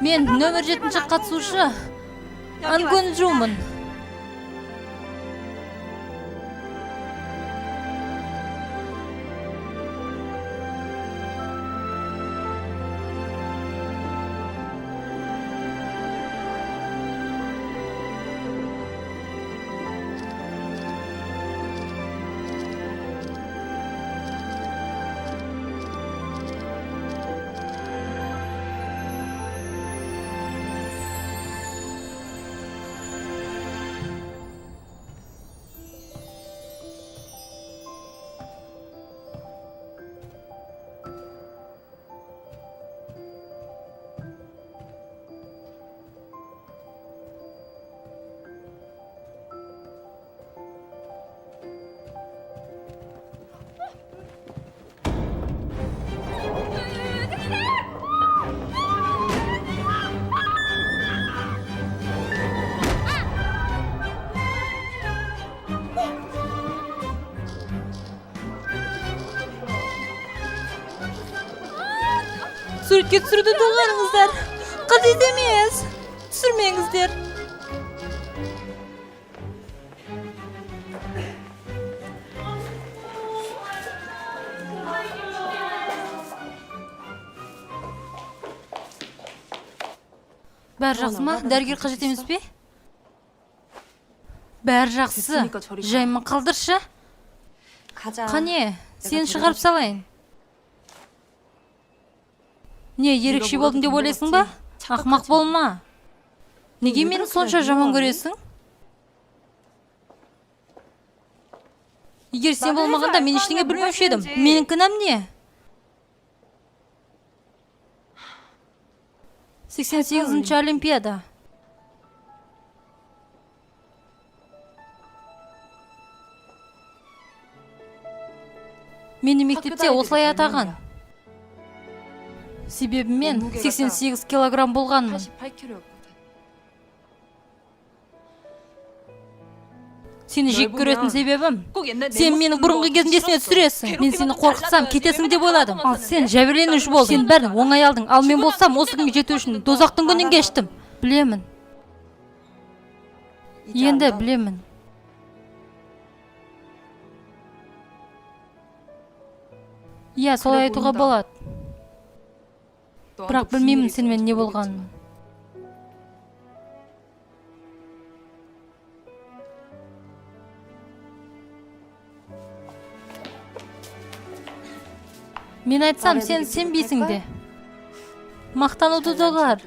Мен нөмір 7-ші қатысушы Ангун Джумын. Суретке түсіруді толғаныңыздар. Қажет емес. Түсірмеңіздер. Бәрі жақсы ма? Дәрігер қажет емес пе? Бәрі жақсы. Жаймен қалдыршы. Қане, сені шығарып салайын. Не, ерекше болдым деп ойлайсың ба? Ақмақ болма. Неге мені сонша жаман көресің? Егер сен болмағанда мен ештеңе білмеуші едім. Менің кінәм не? 88-ші Олимпиада. Мені мектепте осылай атаған. Себебі мен 88 килограмм болғанмын. Сені жек көретін себебім, сен менің бұрынғы кезімде есіне түсіресің. Мен сені қорқытсам, кетесің деп ойладым. Ал сен жәбірленуші болдың. Сен бәрін оңай алдың. Ал мен болсам, осы күнге жету үшін дозақтың күнін кештім. Білемін. Енді білемін. Иә, солай айтуға болады. Бірақ білмеймін сенімен не болғанын. Мен айтсам, сен сенбейсің де. Мақтануды доғар.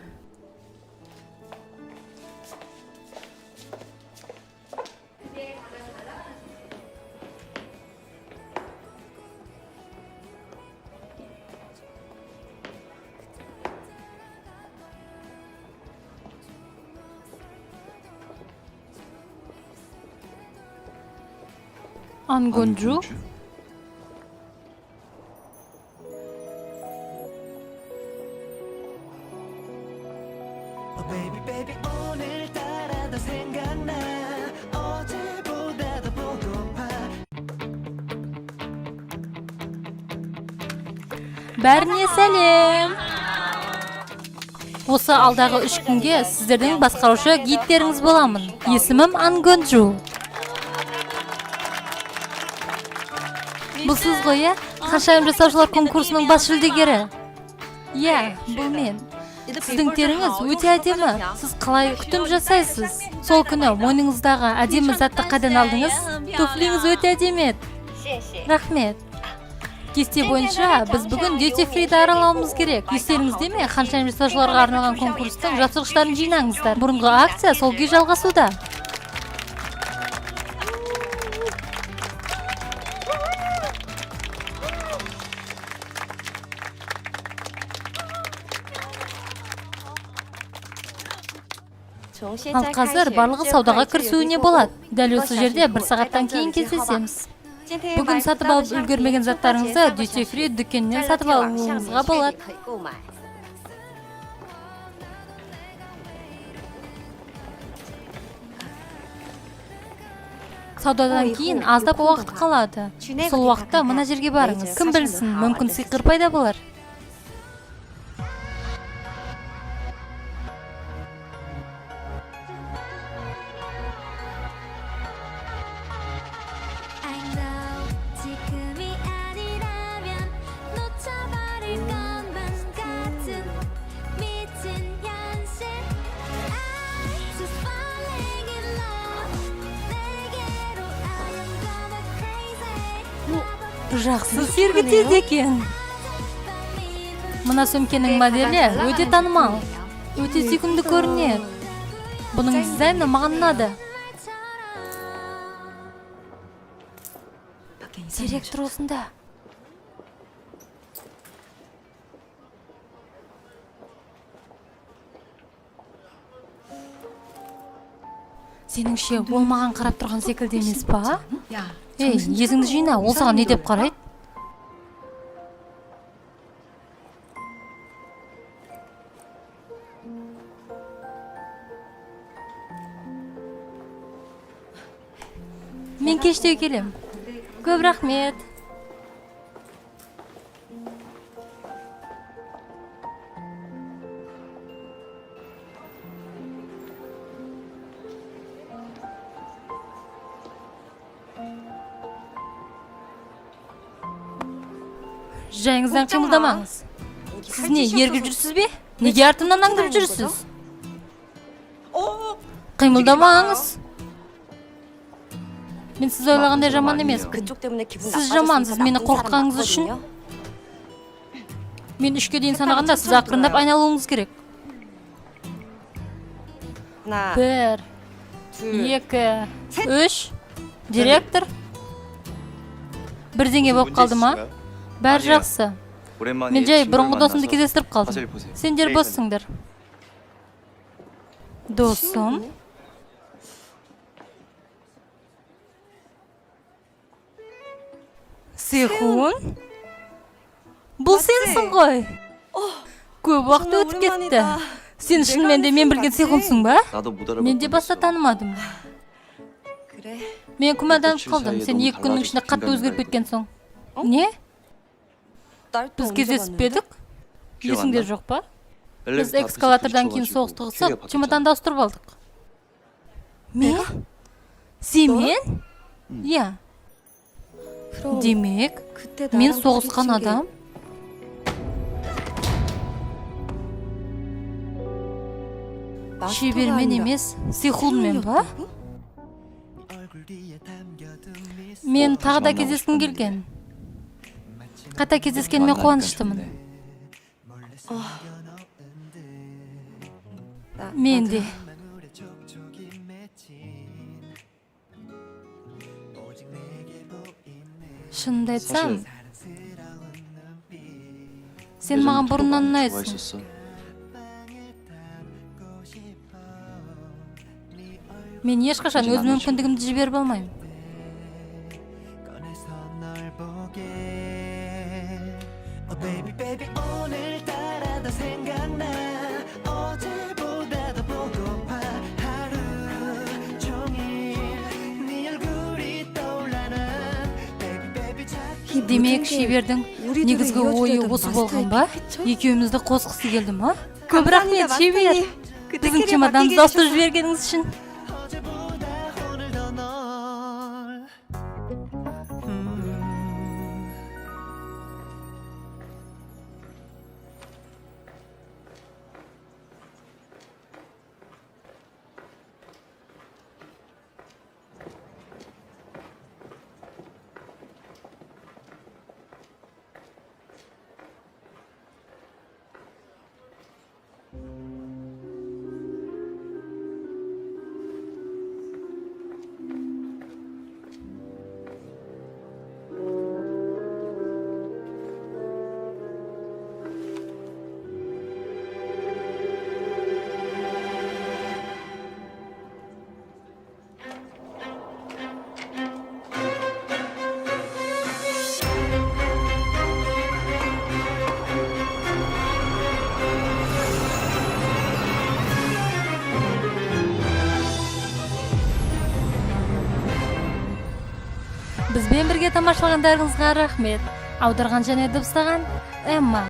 안곤주? Baby baby 오늘따라 더 생각나 어제보다 더 보고파 Бәріне сәлем! Осы алдағы 3 күнге сіздердің басқарушы гидтеріңіз боламын. Есімім Ангонжу. Бұл сіз ғой, е? Ханшайым жасаушылар конкурсының бас жүлдегері. Иә, бұл мен. Сіздің теріңіз өте әдемі. Сіз қалай күтім жасайсыз? Сол күні мойныңыздағы әдемі затты қайдан алдыңыз? Туфлиңіз өте әдемет. Рахмет. Кесте бойынша біз бүгін Duty Free'ді аралауымыз керек. Естеріңізде ме? Ханшайым жасаушыларға арналған конкурстың жапсырғыштарын жинаңыздар. Бұрынғы акция сол күй жалғасуда. Ал қазір барлығы саудаға кірісуіне болады. Дәл осы жерде 1 сағаттан кейін кездесеміз. Бүгін сатып алып үлгермеген заттарыңызды Duty Free дүкенінен сатып алуыңызға болады. Саудадан кейін аздап уақыт қалады. Сол уақытта мына жерге барыңыз. Кім білсін, мүмкін сыйқыр пайда болар. Жақсы сергітеді екен. Мына сөмкенің моделі өте танымал. Өте сүйкімді көрінеді. Бұның дизайны маған ұнады. Директор осында. Сеніңше ол маған қарап тұрған секілді емес па? Ей, есіңді жина, ол саған не деп қарайды? Мен кештеу келем. Көп рахмет. Жайыңыздан қимылдамаңыз. Сіз не, ергіп жүрсіз бе? Неге артымнан аңдып жүрсіз? Қимылдамаңыз. Мен сіз ойлағандай жаман емеспін. Сіз жамансыз мені қорқытқаныңыз үшін. Мен 3-ке дейін санағанда сіз ақырындап айналуыңыз керек. 1, 2, 3. Директор. Бірдеңе болып қалды ма? Бәрі жақсы. Мен жай бұрынғы досымды кездестіріп қалдым. Сендер боссыңдар. Досым? Сихун? Бұл сенсің ғой? Көп уақыт өтіп кетті. Сен шынымен де мен білген Сихунсың ба? Мен де баста танымадым. Мен күмәнданып қалдым. Сен 2 күннің ішінде қатты өзгеріп кеткен соң. Не? Біз кездесіп едік? Есіңде жоқ па? Біз экскалатордан кейін соғыстығысып, чемоданды ауыстырып алдық. Мен? Сен? Иә. Демек, мен соғысқан адам? Шебермен емес, Сихунмен ба? Мен тағы да кездескім келген. Ката кездескениме кубанычтымын. Мен де. Шынымды айтсам, сен маған бұрыннан ұнайсың. 있었어? Мен ешқашан өз мүмкіндігімді жіберіп алмаймын. 꺼내서 널 보게 Oh baby baby 오늘따라 더 생각나 어제보다 더 보고파 하루 종일 네 얼굴이 떠올라 난 Baby baby 자꾸 Демек, шебердің негізгі ойы осы болған ба? Екеумізді қосқысы келді ма? Көп рахмет, шебер. Біздің чемоданымызды ауыстырып жібергеніңіз үшін. 어제보다 오늘 더 널 Бізбен бірге тамашалағандарыңызға рахмет. Аударған және дыбыстаған Эмма.